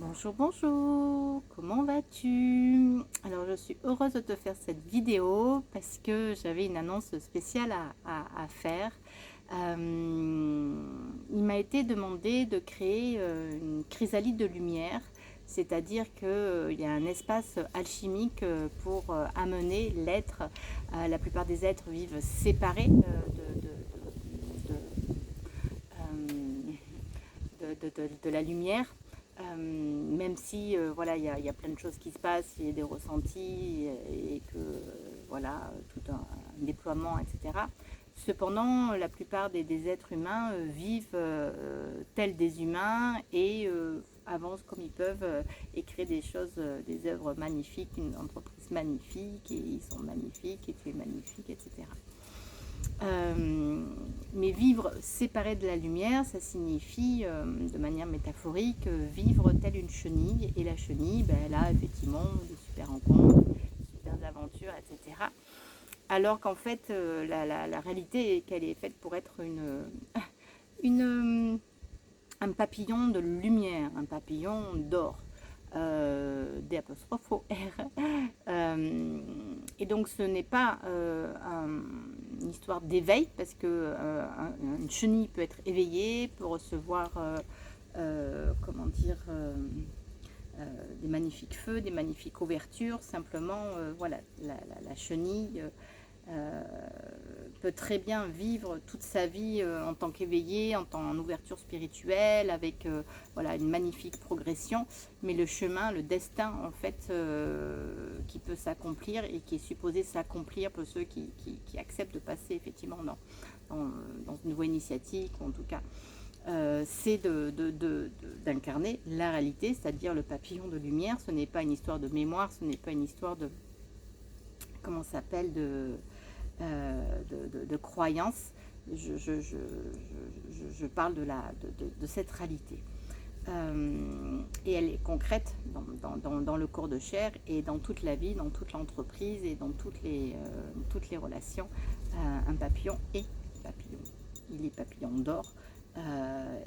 Bonjour, bonjour, comment vas-tu? Alors je suis heureuse de te faire cette vidéo parce que j'avais une annonce spéciale à faire. Il m'a été demandé de créer une chrysalide de lumière, c'est-à-dire qu'il y a un espace alchimique pour amener l'être. La plupart des êtres vivent séparés de la lumière. Même si voilà, il y a plein de choses qui se passent, il y a des ressentis et que voilà, tout un déploiement, etc. Cependant, la plupart des êtres humains vivent tels des humains et avancent comme ils peuvent et créent des choses, des œuvres magnifiques, une entreprise magnifique, et ils sont magnifiques, et tu es magnifique, etc. Euh, mais vivre séparé de la lumière, ça signifie, de manière métaphorique, vivre telle une chenille. Et la chenille, ben, elle a effectivement des super rencontres, des super aventures, etc. Alors qu'en fait, la réalité est qu'elle est faite pour être une, un papillon de lumière, un papillon d'or. D apostrophe O R. Et donc ce n'est pas une histoire d'éveil, parce que une chenille peut être éveillée, peut recevoir comment dire des magnifiques feux, des magnifiques ouvertures. Simplement, voilà, la chenille euh, peut très bien vivre toute sa vie en tant qu'éveillé, en ouverture spirituelle, avec voilà, une magnifique progression. Mais le chemin, le destin, en fait, qui peut s'accomplir et qui est supposé s'accomplir pour ceux qui acceptent de passer effectivement dans une voie initiatique, ou en tout cas c'est d'incarner la réalité, c'est-à-dire le papillon de lumière. Ce n'est pas une histoire de mémoire, ce n'est pas une histoire de, comment ça s'appelle, de croyance. Je parle de cette réalité. Et elle est concrète dans le corps de chair et dans toute la vie, dans toute l'entreprise et dans toutes les relations. Un papillon est papillon. Il est papillon d'or.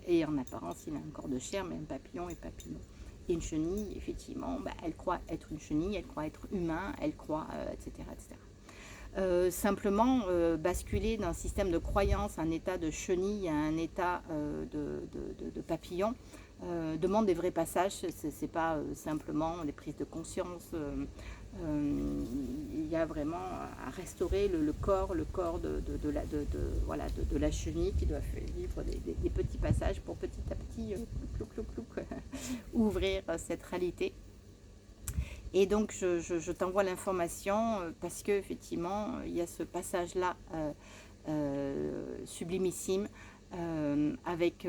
Et en apparence, il a un corps de chair, mais un papillon est papillon. Et une chenille, effectivement, bah, elle croit être une chenille, elle croit être humain, elle croit, etc., etc. Simplement basculer d'un système de croyance, un état de chenille à un état de papillon, demande des vrais passages. C'est pas simplement des prises de conscience. Il y a vraiment à restaurer le corps voilà, de la chenille qui doit vivre des petits passages pour petit à petit ouvrir cette réalité. Et donc, je t'envoie l'information parce qu'effectivement, il y a ce passage-là sublimissime avec,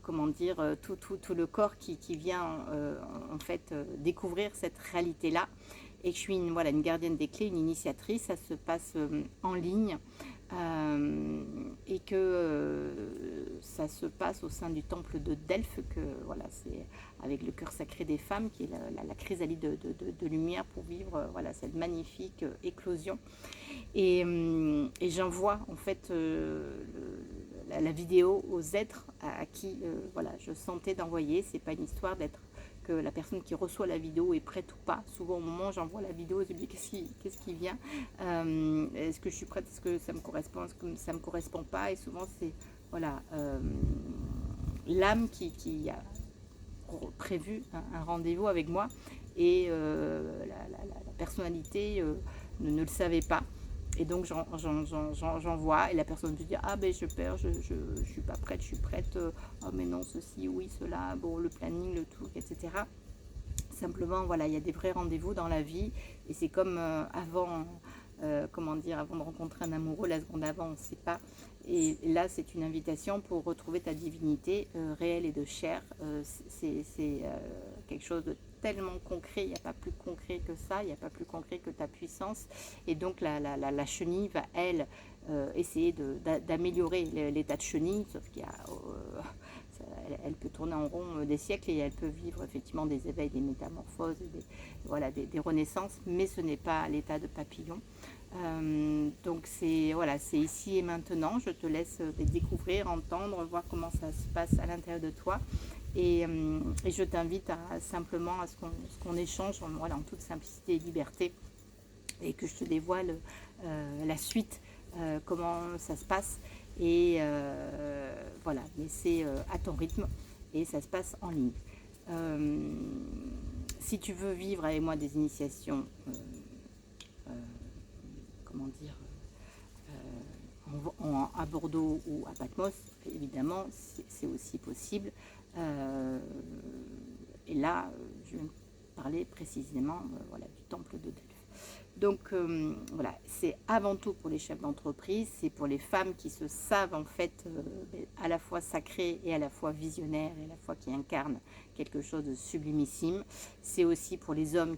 comment dire, tout le corps qui vient en fait découvrir cette réalité-là. Et que je suis voilà, une gardienne des clés, une initiatrice. Ça se passe en ligne. Et que ça se passe au sein du temple de Delphes, que voilà, c'est avec le cœur sacré des femmes, qui est la chrysalide de lumière pour vivre voilà, cette magnifique éclosion. Et j'envoie en fait la vidéo aux êtres à qui voilà, je sentais d'envoyer. C'est pas une histoire d'être que la personne qui reçoit la vidéo est prête ou pas. Souvent au moment où j'envoie la vidéo, je me dis qu'est-ce qui vient, est-ce que je suis prête, est-ce que ça me correspond, est-ce que ça me correspond pas. Et souvent c'est voilà l'âme qui a prévu un rendez-vous avec moi et la personnalité ne le savait pas. Et donc j'envoie et la personne me dit ah ben je perds, je suis pas prête, je suis prête, oh mais non ceci, oui cela, bon le planning, le truc, etc. Simplement voilà, il y a des vrais rendez-vous dans la vie et c'est comme avant, comment dire, avant de rencontrer un amoureux, la seconde avant on ne sait pas. Et là c'est une invitation pour retrouver ta divinité réelle et de chair. C'est quelque chose de tellement concret, il n'y a pas plus concret que ça, il n'y a pas plus concret que ta puissance. Et donc la chenille va, elle, essayer d'améliorer l'état de chenille, sauf qu'il y a, elle peut tourner en rond des siècles et elle peut vivre effectivement des éveils, des métamorphoses, voilà, des renaissances, mais ce n'est pas l'état de papillon. Donc c'est voilà, c'est ici et maintenant. Je te laisse découvrir, entendre, voir comment ça se passe à l'intérieur de toi. Et je t'invite simplement à ce qu'on échange voilà, en toute simplicité et liberté, et que je te dévoile la suite, comment ça se passe. Et voilà, mais c'est à ton rythme et ça se passe en ligne. Euh, Si tu veux vivre avec moi des initiations, comment dire, à Bordeaux ou à Patmos, évidemment, c'est aussi possible. Euh, et là, je vais parler précisément voilà, du temple de Delphes. Donc voilà, c'est avant tout pour les chefs d'entreprise, c'est pour les femmes qui se savent en fait à la fois sacrées et à la fois visionnaires et à la fois qui incarnent quelque chose de sublimissime. C'est aussi pour les hommes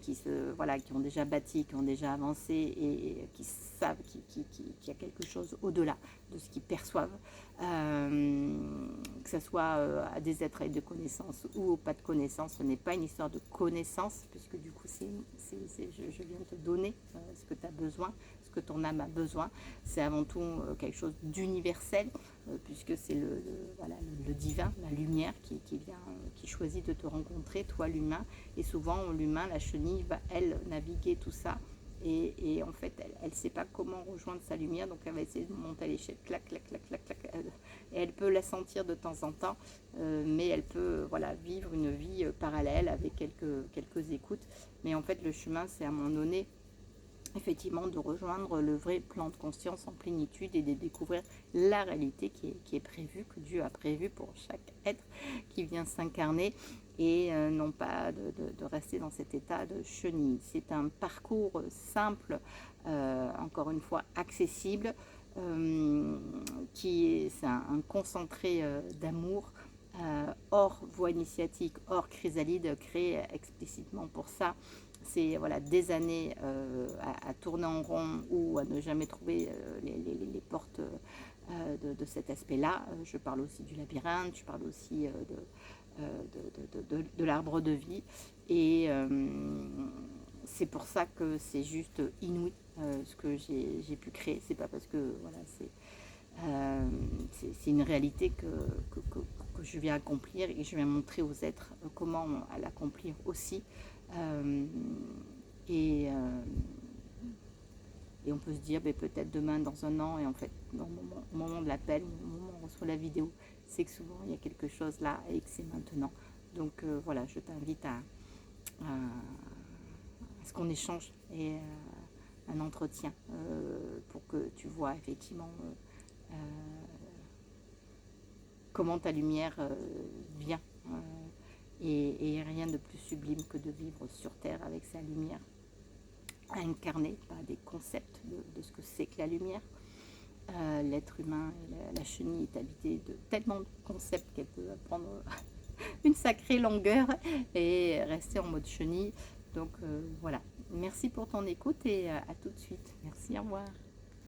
voilà, qui ont déjà bâti, qui ont déjà avancé et qui savent qu'il y a quelque chose au-delà de ce qu'ils perçoivent, que ce soit à des êtres avec de connaissances ou pas de connaissances. Ce n'est pas une histoire de connaissance, puisque du coup je viens te donner ce que tu as besoin, ce que ton âme a besoin. C'est avant tout quelque chose d'universel, puisque c'est voilà, le divin, la lumière qui choisit de te rencontrer, toi l'humain. Et souvent l'humain, la chenille, va elle naviguer tout ça. Et en fait, elle ne sait pas comment rejoindre sa lumière, donc elle va essayer de monter à l'échelle, clac, clac, clac, clac, clac. Et elle peut la sentir de temps en temps, mais elle peut voilà, vivre une vie parallèle avec quelques écoutes. Mais en fait, le chemin, c'est à un moment donné, effectivement, de rejoindre le vrai plan de conscience en plénitude et de découvrir la réalité qui est prévue, que Dieu a prévue pour chaque être qui vient s'incarner, et non pas de rester dans cet état de chenille. C'est un parcours simple, encore une fois accessible, c'est un concentré d'amour, hors voie initiatique, hors chrysalide, créé explicitement pour ça. C'est voilà, des années à tourner en rond ou à ne jamais trouver les portes de cet aspect-là. Je parle aussi du labyrinthe, je parle aussi de l'arbre de vie. Et c'est pour ça que c'est juste inouï ce que j'ai pu créer. C'est pas parce que voilà, c'est une réalité que je viens accomplir et que je viens montrer aux êtres comment l'accomplir aussi. Euh, et, euh, et on peut se dire peut-être demain, dans un an, et en fait, au moment de l'appel, au moment où on reçoit la vidéo, c'est que souvent il y a quelque chose là et que c'est maintenant. Donc voilà, je t'invite à ce qu'on échange et un entretien pour que tu vois effectivement comment ta lumière vient. Et rien de plus sublime que de vivre sur Terre avec sa lumière, incarnée par des concepts de ce que c'est que la lumière. L'être humain et la chenille est habité de tellement de concepts qu'elle peut prendre une sacrée longueur et rester en mode chenille. Donc voilà, merci pour ton écoute et à tout de suite. Merci, au revoir.